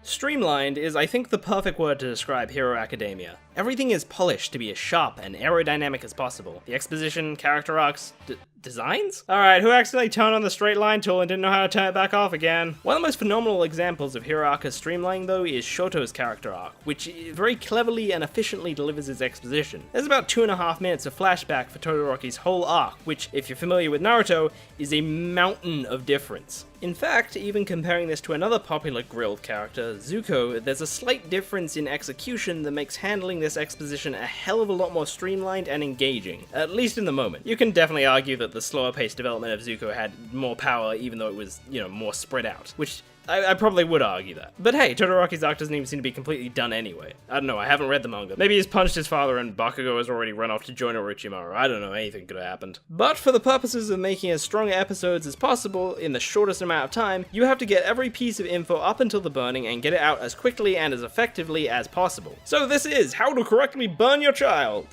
Streamlined is, I think, the perfect word to describe Hero Academia. Everything is polished to be as sharp and aerodynamic as possible. The exposition, character arcs, designs? Alright, who accidentally turned on the straight line tool and didn't know how to turn it back off again? One of the most phenomenal examples of Hero Arca's streamlining, though, is Shoto's character arc, which very cleverly and efficiently delivers its exposition. There's about 2.5 minutes of flashback for Todoroki's whole arc, which, if you're familiar with Naruto, is a mountain of difference. In fact, even comparing this to another popular grilled character, Zuko, there's a slight difference in execution that makes handling this exposition a hell of a lot more streamlined and engaging, at least in the moment. You can definitely argue that the slower paced development of Zuko had more power even though it was, more spread out, which I probably would argue that. But hey, Todoroki's arc doesn't even seem to be completely done anyway. I don't know, I haven't read the manga. Maybe he's punched his father and Bakugo has already run off to join Orochimaru. I don't know, anything could have happened. But for the purposes of making as strong episodes as possible in the shortest amount of time, you have to get every piece of info up until the burning and get it out as quickly and as effectively as possible. So this is How to Correctly Burn Your Child!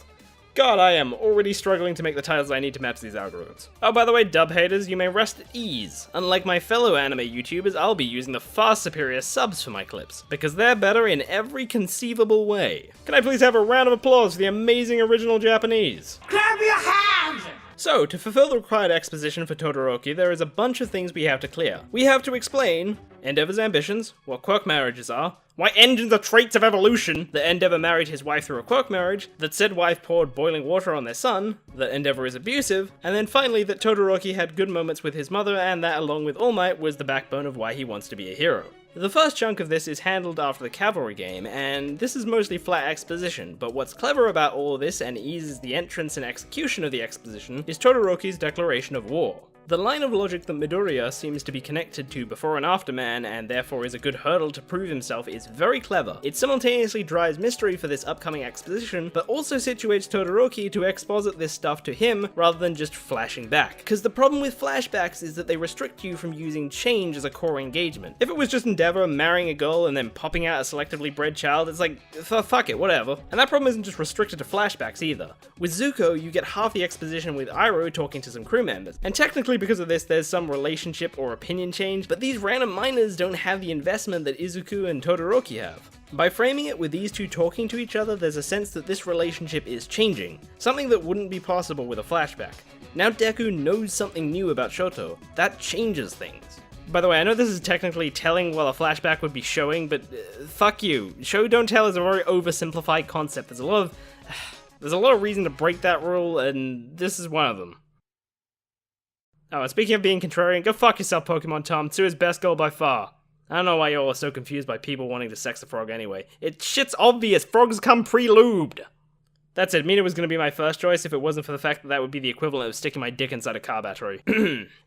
God, I am already struggling to make the titles I need to match these algorithms. Oh, by the way, dub haters, you may rest at ease. Unlike my fellow anime YouTubers, I'll be using the far superior subs for my clips, because they're better in every conceivable way. Can I please have a round of applause for the amazing original Japanese? Clap your hands! So, to fulfill the required exposition for Todoroki, there is a bunch of things we have to clear. We have to explain Endeavor's ambitions, what quirk marriages are, why engines are traits of evolution, that Endeavor married his wife through a quirk marriage, that said wife poured boiling water on their son, that Endeavor is abusive, and then finally that Todoroki had good moments with his mother and that, along with All Might, was the backbone of why he wants to be a hero. The first chunk of this is handled after the cavalry game, and this is mostly flat exposition, but what's clever about all of this and eases the entrance and execution of the exposition is Todoroki's declaration of war. The line of logic that Midoriya seems to be connected to Before and After Man, and therefore is a good hurdle to prove himself, is very clever. It simultaneously drives mystery for this upcoming exposition, but also situates Todoroki to exposit this stuff to him, rather than just flashing back. Because the problem with flashbacks is that they restrict you from using change as a core engagement. If it was just Endeavor marrying a girl and then popping out a selectively bred child, it's like, fuck it, whatever. And that problem isn't just restricted to flashbacks either. With Zuko, you get half the exposition with Iroh talking to some crew members, and technically because of this there's some relationship or opinion change, but these random minors don't have the investment that Izuku and Todoroki have. By framing it with these two talking to each other, there's a sense that this relationship is changing, something that wouldn't be possible with a flashback. Now Deku knows something new about Shoto. That changes things. By the way, I know this is technically telling while a flashback would be showing, but fuck you. Show don't tell is a very oversimplified concept. There's a lot of reason to break that rule, and this is one of them. Oh, and speaking of being contrarian, go fuck yourself, Pokemon Tom. Tsu's best goal by far. I don't know why y'all are so confused by people wanting to sex a frog anyway. Shit's obvious, frogs come pre-lubed. That's it, Mina was going to be my first choice if it wasn't for the fact that that would be the equivalent of sticking my dick inside a car battery.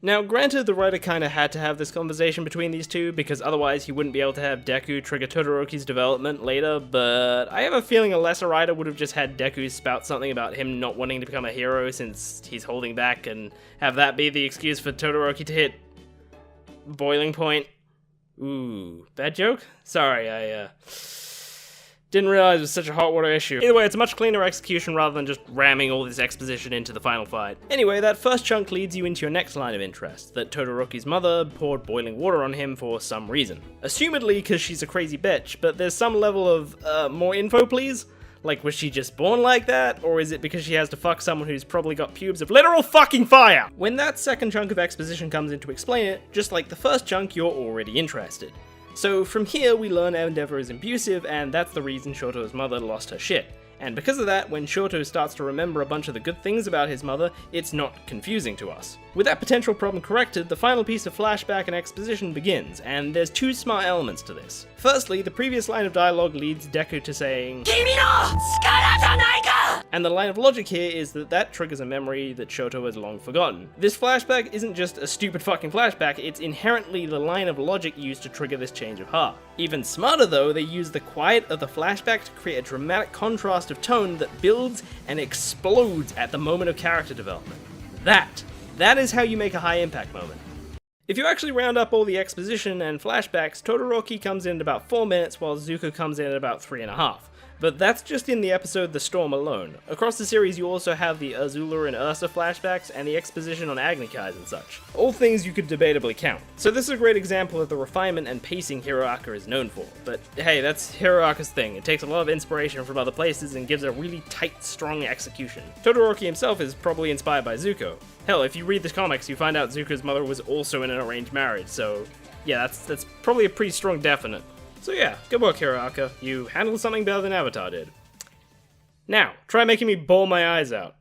Now, granted, the writer kinda had to have this conversation between these two, because otherwise he wouldn't be able to have Deku trigger Todoroki's development later, but I have a feeling a lesser writer would have just had Deku spout something about him not wanting to become a hero since he's holding back, and have that be the excuse for Todoroki to hit boiling point. Ooh, bad joke? Sorry, I didn't realize it was such a hot water issue. Either way, it's a much cleaner execution rather than just ramming all this exposition into the final fight. Anyway, that first chunk leads you into your next line of interest, that Todoroki's mother poured boiling water on him for some reason. Assumedly because she's a crazy bitch, but there's some level of, more info please? Like, was she just born like that? Or is it because she has to fuck someone who's probably got pubes of literal fucking fire? When that second chunk of exposition comes in to explain it, just like the first chunk, you're already interested. So from here, we learn Endeavor is abusive, and that's the reason Shoto's mother lost her shit. And because of that, when Shoto starts to remember a bunch of the good things about his mother, it's not confusing to us. With that potential problem corrected, the final piece of flashback and exposition begins, and there's two smart elements to this. Firstly, the previous line of dialogue leads Deku to saying, "Kimi no tsukara janai ka!" And the line of logic here is that triggers a memory that Shoto has long forgotten. This flashback isn't just a stupid fucking flashback, it's inherently the line of logic used to trigger this change of heart. Even smarter though, they use the quiet of the flashback to create a dramatic contrast of tone that builds and explodes at the moment of character development. That is how you make a high impact moment. If you actually round up all the exposition and flashbacks, Todoroki comes in at about 4 minutes while Zuko comes in at about 3.5. But that's just in the episode The Storm alone. Across the series you also have the Azula and Ursa flashbacks and the exposition on Agnikais and such. All things you could debatably count. So this is a great example of the refinement and pacing Hero Aca is known for. But hey, that's Hero Aca's thing. It takes a lot of inspiration from other places and gives a really tight, strong execution. Todoroki himself is probably inspired by Zuko. Hell, if you read the comics, you find out Zuko's mother was also in an arranged marriage, so yeah, that's probably a pretty strong definite. So yeah, good work, Hero Aca. You handled something better than Avatar did. Now, try making me bawl my eyes out.